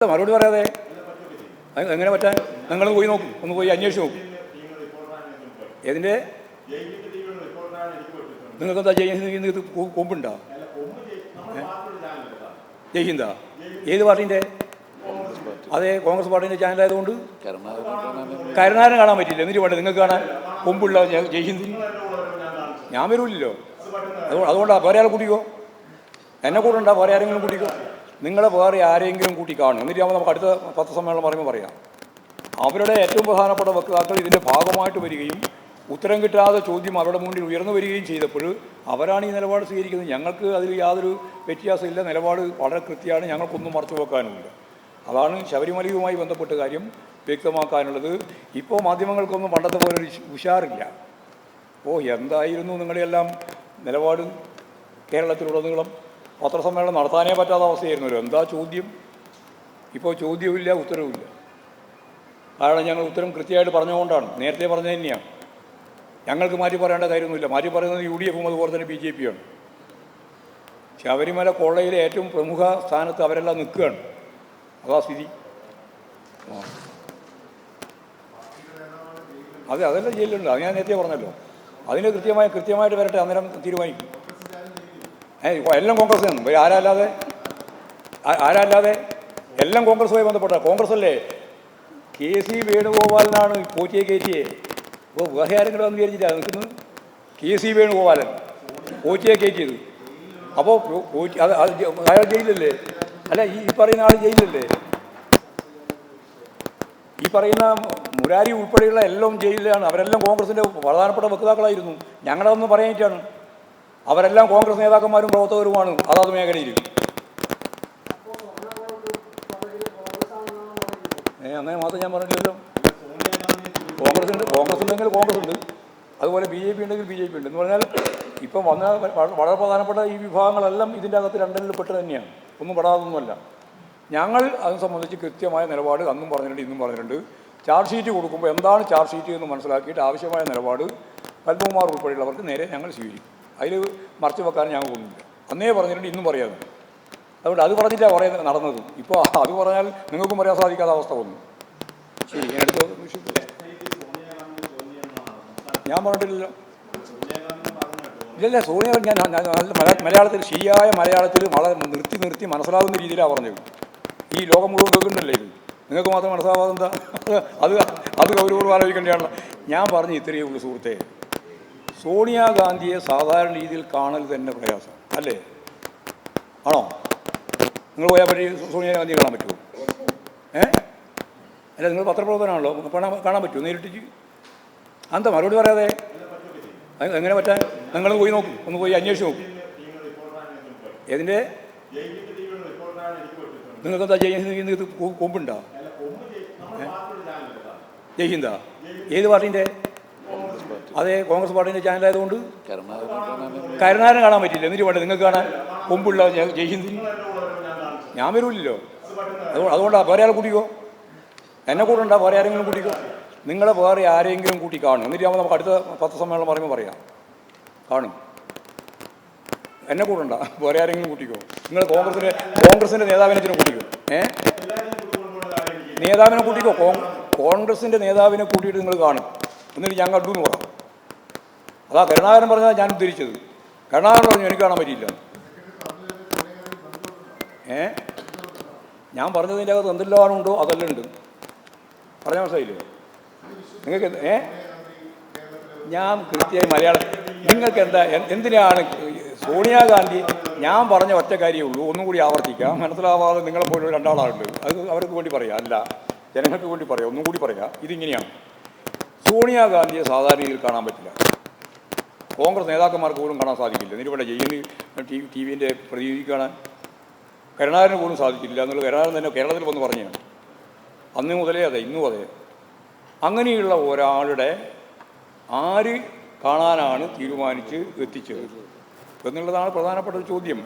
മറുപടി പറയാതെ എങ്ങനെ പറ്റാൻ? നിങ്ങൾ പോയി നോക്കും, ഒന്ന് പോയി അന്വേഷിച്ച് നോക്കും. ഏതിൻ്റെ? നിങ്ങൾക്ക് എന്താ ചെയ്യുന്നത്? കൊമ്പുണ്ടോ? ജയ്ഹിന്ദാ? ഏത് പാർട്ടീൻ്റെ? അതെ, കോൺഗ്രസ് പാർട്ടീൻ്റെ ചാനലായതുകൊണ്ട് കരുണാകരൻ കാണാൻ പറ്റില്ല. എന്നിട്ട് വേണ്ടേ നിങ്ങൾക്ക് കാണാൻ കൊമ്പുള്ള ജയ്ഹിന്ദിന്? ഞാൻ വരൂല്ലല്ലോ. അതുകൊണ്ടാണ് വേറെ ആളെ കൂട്ടിക്കോ. എന്നെ കൂടെ ഉണ്ടാ, വേറെ ആരെങ്കിലും കൂട്ടിക്കോ. നിങ്ങളെ വേറെ ആരെങ്കിലും കൂട്ടി കാണും. എന്നിട്ട് നമുക്ക് അടുത്ത പത്രസമ്മേളനം പറയുമ്പോൾ പറയാം. അവരുടെ ഏറ്റവും പ്രധാനപ്പെട്ട വക്താക്കൾ ഇതിൻ്റെ ഭാഗമായിട്ട് വരികയും ഉത്തരം കിട്ടാതെ ചോദ്യം അവരുടെ മുന്നിൽ ഉയർന്നു വരികയും ചെയ്തപ്പോൾ അവരാണ് ഈ നിലപാട് സ്വീകരിക്കുന്നത്. ഞങ്ങൾക്ക് അതിൽ യാതൊരു വ്യത്യാസമില്ല. നിലപാട് വളരെ കൃത്യമാണ്. ഞങ്ങൾക്കൊന്നും മറച്ചു വെക്കാനുമില്ല. അതാണ് ശബരിമലയുമായി ബന്ധപ്പെട്ട കാര്യം വ്യക്തമാക്കാനുള്ളത്. ഇപ്പോൾ മാധ്യമങ്ങൾക്കൊന്നും പണ്ടത്തെ പോലെ ഒരു ഉഷാറില്ല. എന്തായിരുന്നു നിങ്ങളുടെയെല്ലാം നിലപാട്? കേരളത്തിലുടനീളം പത്രസമ്മേളനം നടത്താനേ പറ്റാത്ത അവസ്ഥയായിരുന്നല്ലോ. എന്താ ചോദ്യം? ഇപ്പോൾ ചോദ്യവുമില്ല, ഉത്തരവുമില്ല. കാരണം ഞങ്ങൾ ഉത്തരം കൃത്യമായിട്ട് പറഞ്ഞുകൊണ്ടാണ്. നേരത്തെ പറഞ്ഞത് തന്നെയാണ്. ഞങ്ങൾക്ക് മാറ്റി പറയേണ്ട കാര്യമൊന്നുമില്ല. മാറ്റി പറയുന്നത് UDF-ഉം അതുപോലെ തന്നെ BJP-യാണ്. ശബരിമല കൊള്ളയിലെ ഏറ്റവും പ്രമുഖ സ്ഥാനത്ത് അവരെല്ലാം നിൽക്കുകയാണ്. അതാ സ്ഥിതി. അതെല്ലാം ജയിലുണ്ട്. അത് ഞാൻ നേരത്തെ പറഞ്ഞല്ലോ. അതിന് കൃത്യമായിട്ട് വരട്ടെ, അന്നേരം തീരുമാനിക്കും. എല്ലാം കോൺഗ്രസ് നിന്നും ആരല്ലാതെ എല്ലാം കോൺഗ്രസുമായി ബന്ധപ്പെട്ട. കോൺഗ്രസ് അല്ലേ KC വേണുഗോപാലനാണ് പോറ്റിയെ കയറ്റിയെ. വേറെ ആരെങ്കിലും അന്ന് വിചാരിച്ചിട്ടാണ് നിൽക്കുന്നത്. KC വേണുഗോപാലൻ പോറ്റിയെ കയറ്റിയത്. അപ്പോൾ അയാൾ ജയിലല്ലേ? അല്ല, ഈ പറയുന്ന ആൾ ജയിലല്ലേ? ഈ പറയുന്ന മുരാരി ഉൾപ്പെടെയുള്ള എല്ലാം ജയിലിലാണ്. അവരെല്ലാം കോൺഗ്രസിൻ്റെ പ്രധാനപ്പെട്ട വക്താക്കളായിരുന്നു. ഞങ്ങളതൊന്നും പറയാനിട്ടാണ്. അവരെല്ലാം കോൺഗ്രസ് നേതാക്കന്മാരും പ്രവർത്തകരുമാണ് അതാത് മേഖലയിൽ. അങ്ങനെ മാത്രം ഞാൻ പറഞ്ഞില്ലല്ലോ. കോൺഗ്രസ് ഉണ്ടെങ്കിൽ കോൺഗ്രസ് ഉണ്ട്, അതുപോലെ BJP ഉണ്ടെങ്കിൽ BJP ഉണ്ട്. എന്ന് പറഞ്ഞാൽ ഇപ്പം വന്ന വളരെ പ്രധാനപ്പെട്ട ഈ വിഭാഗങ്ങളെല്ലാം ഇതിൻ്റെ അകത്ത് രണ്ടെണ്ണിൽ പെട്ട് തന്നെയാണ്. ഒന്നും പെടാതൊന്നുമല്ല. ഞങ്ങൾ അത് സംബന്ധിച്ച് കൃത്യമായ നിലപാട് അന്നും പറഞ്ഞിട്ടുണ്ട്, ഇന്നും പറഞ്ഞിട്ടുണ്ട്. ചാർജ് ഷീറ്റ് കൊടുക്കുമ്പോൾ എന്താണ് ചാർജ് ഷീറ്റ് എന്ന് മനസ്സിലാക്കിയിട്ട് ആവശ്യമായ നിലപാട് പത്മകുമാർ ഉൾപ്പെടെയുള്ളവർക്ക് നേരെ ഞങ്ങൾ സ്വീകരിക്കും. അതിൽ മറച്ചു വെക്കാൻ ഞങ്ങൾക്കൊന്നുമില്ല. അന്നേ പറഞ്ഞിട്ടുണ്ട്, ഇന്നും പറയാതെ. അതുകൊണ്ട് അത് പറഞ്ഞിട്ടാണ് പറയുന്നത് നടന്നത്. ഇപ്പോൾ അത് പറഞ്ഞാൽ നിങ്ങൾക്കും പറയാൻ സാധിക്കാത്ത അവസ്ഥ വന്നു. ശരി, അടുത്ത ഞാൻ പറഞ്ഞിട്ടില്ലല്ലോ. ഇല്ലല്ല, സോണിയ ഞാൻ മലയാളത്തിൽ ശരിയായ മലയാളത്തിൽ വളരെ നിർത്തി മനസ്സിലാകുന്ന രീതിയിലാണ് പറഞ്ഞത്. ഈ ലോകം മുഴുവൻ കേൾക്കുന്നില്ല ഇത്. നിങ്ങൾക്ക് മാത്രം മനസ്സിലാവാതെ എന്താ? അത് ഗൗരവപൂർവ്വം ആലോചിക്കേണ്ടതാണ്. ഞാൻ പറഞ്ഞു ഇത്രയേ ഉള്ളൂ സുഹൃത്തെ. സോണിയാഗാന്ധിയെ സാധാരണ രീതിയിൽ കാണൽ തന്നെ പ്രയാസം അല്ലേ? ആണോ? നിങ്ങൾ പോയാൽ പറ്റി സോണിയാഗാന്ധിയെ കാണാൻ പറ്റുമോ? അല്ല, നിങ്ങൾ പത്രപ്രവർത്തനമാണല്ലോ, കാണാൻ പറ്റുമോ നേരിട്ട്? എന്താ മറുപടി പറയാതെ എങ്ങനെ പറ്റാൻ? നിങ്ങൾ പോയി നോക്കും, ഒന്ന് പോയി അന്വേഷിച്ച് നോക്കും. ഏതിൻ്റെ? നിങ്ങൾക്ക് എന്താ ചെയ്യുന്നത്? കൊമ്പുണ്ടോ? ജയ്ഹിന്ദാ? ഏത് പാർട്ടീൻ്റെ? അതെ, കോൺഗ്രസ് പാർട്ടീൻ്റെ ചാനലായതുകൊണ്ട് കരുണാകരൻ കാണാൻ പറ്റില്ല. എന്നിട്ട് വേണ്ടേ നിങ്ങൾക്ക് കാണാൻ കൊമ്പുള്ള ജയ്ഹിന്ദിന്? ഞാൻ വരൂല്ലല്ലോ. അതുകൊണ്ടാണ് വേറെ ആളെ കൂട്ടിക്കോ. എന്നെ കൂടെ ഉണ്ടാ, വേറെ ആരെങ്കിലും കൂട്ടിക്കോ. നിങ്ങളെ വേറെ ആരെങ്കിലും കൂട്ടി കാണും. എന്നിട്ട് നമുക്ക് അടുത്ത പത്രസമ്മേളനം പറയുമ്പോൾ പറയാം. കാണും. എന്നെ കൂടെ ഉണ്ടാ, വേറെ ആരെങ്കിലും കൂട്ടിക്കോ. നിങ്ങൾ കോൺഗ്രസിൻ്റെ നേതാവിനെ കൂട്ടിക്കോ. നേതാവിനെ കൂട്ടിക്കോ. കോൺഗ്രസിൻ്റെ നേതാവിനെ കൂട്ടിയിട്ട് നിങ്ങൾ കാണും. എന്നിട്ട് ഞാൻ കണ്ടു എന്ന് പറയാം. അതാ കരുണാകരൻ പറഞ്ഞാൽ ഞാൻ ഉദ്ധരിച്ചത്. കരുണാകരൻ പറഞ്ഞു എനിക്ക് കാണാൻ പറ്റിയില്ല. ഞാൻ പറഞ്ഞതിൻ്റെ അകത്ത് എന്തെല്ലാം ഉണ്ടോ അതെല്ലാം ഉണ്ട്. പറഞ്ഞാൽ മനസ്സിലായില്ലേ നിങ്ങൾക്ക്? ഞാൻ കൃത്യമായി മലയാളം. നിങ്ങൾക്ക് എന്താ, എന്തിനാണ് സോണിയാഗാന്ധി? ഞാൻ പറഞ്ഞ ഒറ്റ കാര്യമേ ഉള്ളൂ. ഒന്നും കൂടി ആവർത്തിക്കാം, മനസ്സിലാവാതെ നിങ്ങളെപ്പോലും രണ്ടാളാളുണ്ട്. അത് അവർക്ക് വേണ്ടി പറയാം, അല്ല ജനങ്ങൾക്ക് വേണ്ടി പറയാം. ഒന്നും കൂടി പറയാം. ഇതിങ്ങനെയാണ്. സോണിയാഗാന്ധിയെ സാധാരണ രീതിയിൽ കാണാൻ പറ്റില്ല. കോൺഗ്രസ് നേതാക്കന്മാർക്ക് പോലും കാണാൻ സാധിക്കില്ല. എന്നിട്ട് ഇവിടെ TV-ൻ്റെ പ്രതിനിധി കാണാൻ കരുണാകരന് പോലും സാധിക്കില്ല എന്നുള്ള കരുണാകരൻ തന്നെ കേരളത്തിൽ വന്ന് പറഞ്ഞതാണ്. അന്ന് മുതലേ അതെ, ഇന്നും അതെ. അങ്ങനെയുള്ള ഒരാളുടെ ആര് കാണാനാണ് തീരുമാനിച്ച് എത്തിച്ചത് എന്നുള്ളതാണ് പ്രധാനപ്പെട്ട ഒരു ചോദ്യം.